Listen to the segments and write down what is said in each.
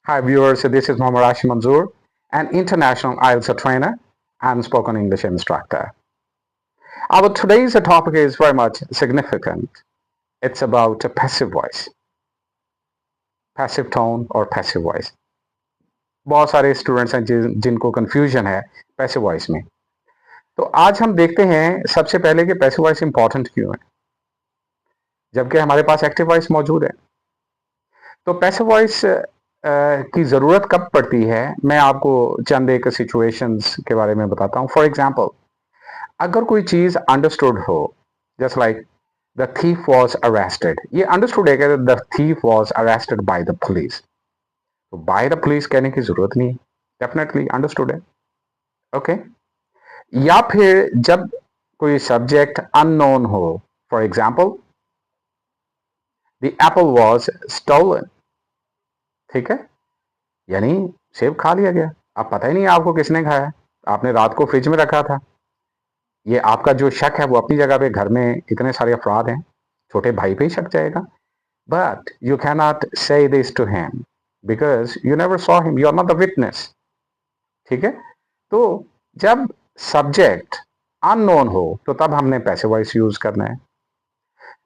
Hi viewers, this is Mohammad Rashid Manzoor, an international IELTS trainer and spoken English instructor. Our today's topic is very much significant. It's about a passive voice, passive tone और passive voice. बहुत सारे students हैं जिनको confusion है passive voice में। तो आज हम देखते हैं सबसे पहले कि पैसिव वॉइस इंपॉर्टेंट क्यों है, जबकि हमारे पास एक्टिव वॉइस मौजूद है। तो पैसिव वॉइस की ज़रूरत कब पड़ती है, मैं आपको चंद एक सिचुएशंस के बारे में बताता हूँ। फॉर एग्जांपल, अगर कोई चीज़ अंडरस्टूड हो, just like the thief was arrested, ये अंडरस्टूड है कि the thief was arrested by the police. तो बाय द पुलिस कहने की ज़रूरत नहीं, डेफिनेटली अंडरस्टूड है। ओके या फिर जब कोई सब्जेक्ट अननोन हो, for example the apple was stolen, ठीक है, यानी सेब खा लिया गया। अब पता ही नहीं आपको किसने खाया, आपने रात को फ्रिज में रखा था। ये आपका जो शक है वो अपनी जगह पे, घर में इतने सारे अफराद हैं, छोटे भाई पे ही शक जाएगा। But you can not say this to him because you never saw him, you are not the witness, ठीक है। तो जब सब्जेक्ट अननोन हो तो तब हमने पैसिव वॉइस यूज करना है,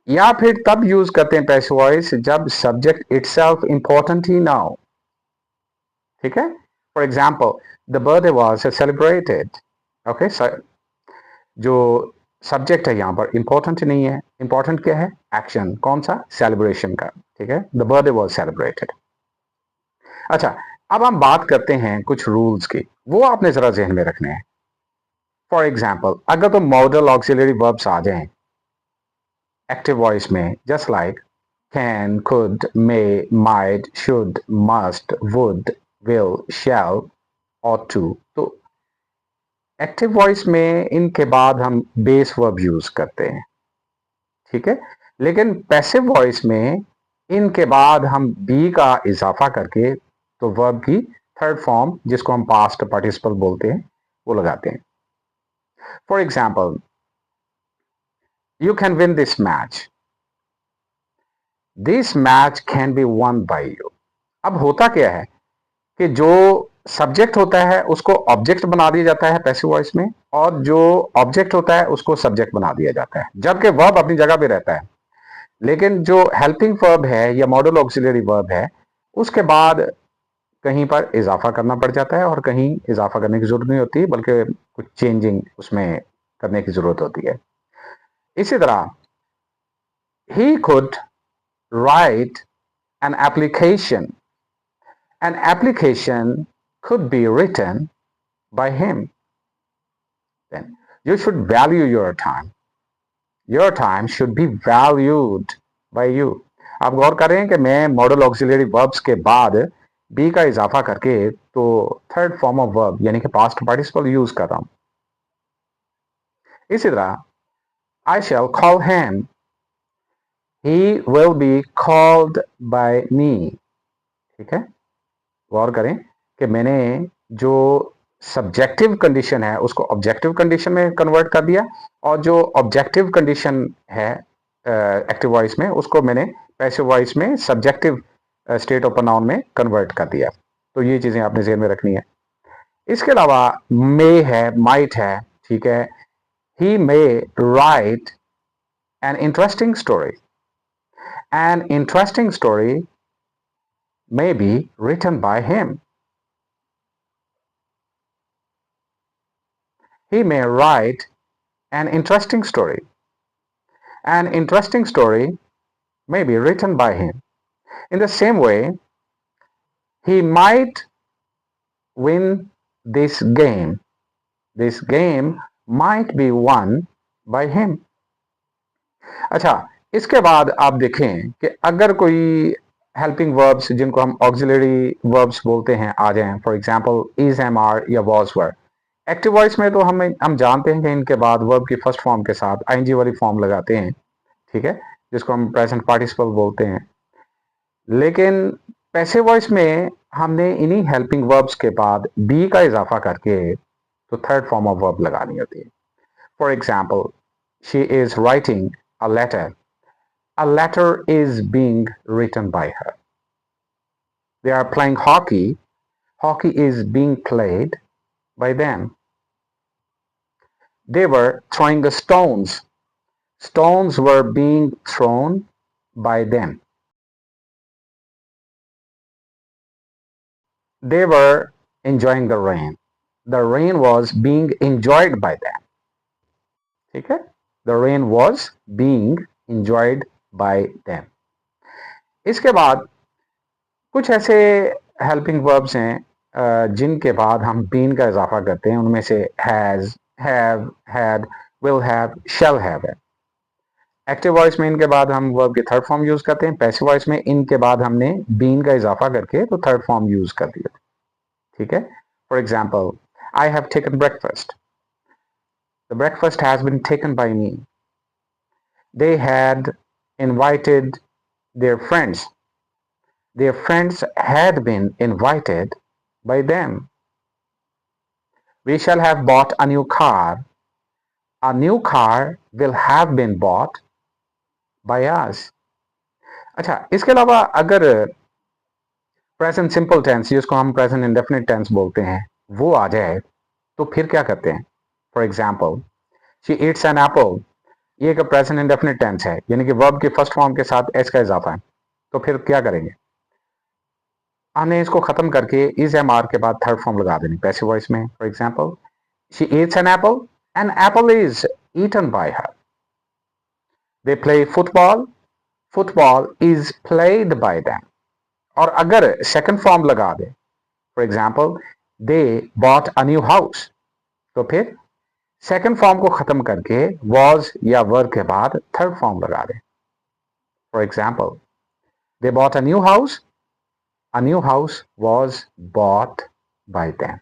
या फिर तब यूज करते हैं पैसिव वॉइस जब सब्जेक्ट इटसेल्फ इंपॉर्टेंट ही ना हो, ठीक है। For example the birthday was celebrated, okay, जो सब्जेक्ट है यहाँ पर इंपॉर्टेंट नहीं है। इंपॉर्टेंट क्या है? एक्शन, कौन सा? सेलिब्रेशन का, ठीक है। The birthday was celebrated. अच्छा, अब हम बात करते हैं कुछ रूल्स की, वो आपने जरा जहन में रखने हैं। फॉर एग्जाम्पल, अगर तो मॉडल ऑक्सिलरी वर्ब्स आ जाएं एक्टिव वॉइस में, just like can, could, may, might, should, must, would, will, shall, ought to, तो एक्टिव वॉइस में इनके बाद हम बेस वर्ब यूज करते हैं, ठीक है। लेकिन पैसिव वॉइस में इनके बाद हम बी का इजाफा करके तो वर्ब की थर्ड फॉर्म, जिसको हम पास्ट पार्टिसिपल बोलते हैं, वो लगाते हैं। For example, you can win this match, this match can be one by you. अब होता क्या है कि जो सब्जेक्ट होता है उसको ऑब्जेक्ट बना दिया जाता है पैसिव वॉइस में, और जो ऑब्जेक्ट होता है उसको सब्जेक्ट बना दिया जाता है, जबकि वर्ब अपनी जगह पे रहता है। लेकिन जो हेल्पिंग वर्ब है या मॉडल ऑक्सिलरी वर्ब है, उसके बाद कहीं पर इजाफा करना पड़ जाता है, और कहीं इजाफा करने की जरूरत नहीं होती, बल्कि कुछ चेंजिंग उसमें करने की जरूरत होती है। इसी तरह he could write an application, an application could be written by him. Then you should value your time. Your time should be valued by you. आप गौर कर रहे हैं कि मैं मॉडल ऑक्सिलरी वर्ब्स के बाद बी का इजाफा करके तो थर्ड फॉर्म ऑफ वर्ब यानी कि पास्ट पार्टिसिपल यूज कर रहा हूं। इसी तरह I shall call him, he will be called by me, ठीक है। गौर करें कि मैंने जो सब्जेक्टिव कंडीशन है उसको ऑब्जेक्टिव कंडीशन में कन्वर्ट कर दिया, और जो ऑब्जेक्टिव कंडीशन है एक्टिव वॉइस में उसको मैंने पैसिव वॉइस में सब्जेक्टिव स्टेट ऑफ नाउन में कन्वर्ट कर दिया। तो ये चीज़ें आपने ज़हन में रखनी है। इसके अलावा मे है, माइट है, ठीक है। He may write an interesting story, an interesting story may be written by him. He may write an interesting story. An interesting story may be written by him. In the same way, he might win this game. This game might be won by him. अच्छा, इसके बाद आप देखें कि अगर कोई helping verbs जिनको हम ऑक्सिलरी वर्ब्स बोलते हैं आ जाएं, for example is, am, are या वॉज वर। एक्टिव वॉइस में तो हम जानते हैं कि इनके बाद वर्ब की फर्स्ट फॉर्म के साथ आईएनजी वाली फॉर्म लगाते हैं, ठीक है, जिसको हम प्रेजेंट पार्टिसिपल बोलते हैं। लेकिन पैसिव वॉइस में हमने इन्हीं हेल्पिंग वर्ब्स के बाद बी का इजाफा करके तो थर्ड फॉर्म ऑफ वर्ब लगानी होती है। For example, she is writing a letter, a letter is being written by her. They are playing hockey. Hockey is being played by them. They were throwing the stones. Stones were being thrown by them. They were enjoying the rain. The rain was being enjoyed by them. ठीक है? The rain was being enjoyed by them. इसके बाद कुछ ऐसे helping verbs हैं जिनके बाद हम बीन का इजाफा करते हैं. उनमें से has, have, had, will have, shall have है. एक्टिव वॉइस में इनके बाद हम वर्ब की थर्ड फॉर्म यूज करते हैं. पैसिव वॉइस में इनके बाद हमने बीन का इजाफा करके तो थर्ड फॉर्म यूज कर दिया. ठीक है? For example, I have taken breakfast. The breakfast has been taken by me. They had invited their friends. Their friends had been invited by them. We shall have bought a new car. A new car will have been bought by us. अच्छा, इसके अलावा अगर present simple tense जिसको हम present indefinite tense बोलते हैं वो आ जाए तो फिर क्या करते हैं? For example, she eats an apple. ये एक प्रेजेंट इंडेफिनिट टेंस है, यानी कि वर्ब के फर्स्ट फॉर्म के साथ एस का इजाफा है. तो फिर क्या करेंगे? हमने इसको खत्म करके इज एम आर के बाद थर्ड फॉर्म लगा देनी पैसिव वॉइस में. For example, she eats an apple is eaten by her. They play football. Football is played by them. और अगर सेकंड फॉर्म लगा दे, for example, they bought a new house, तो फिर second form को खत्म करके वॉज या वर के बाद थर्ड फॉर्म लगा दे. For example, they bought a new house. A new house was bought by them.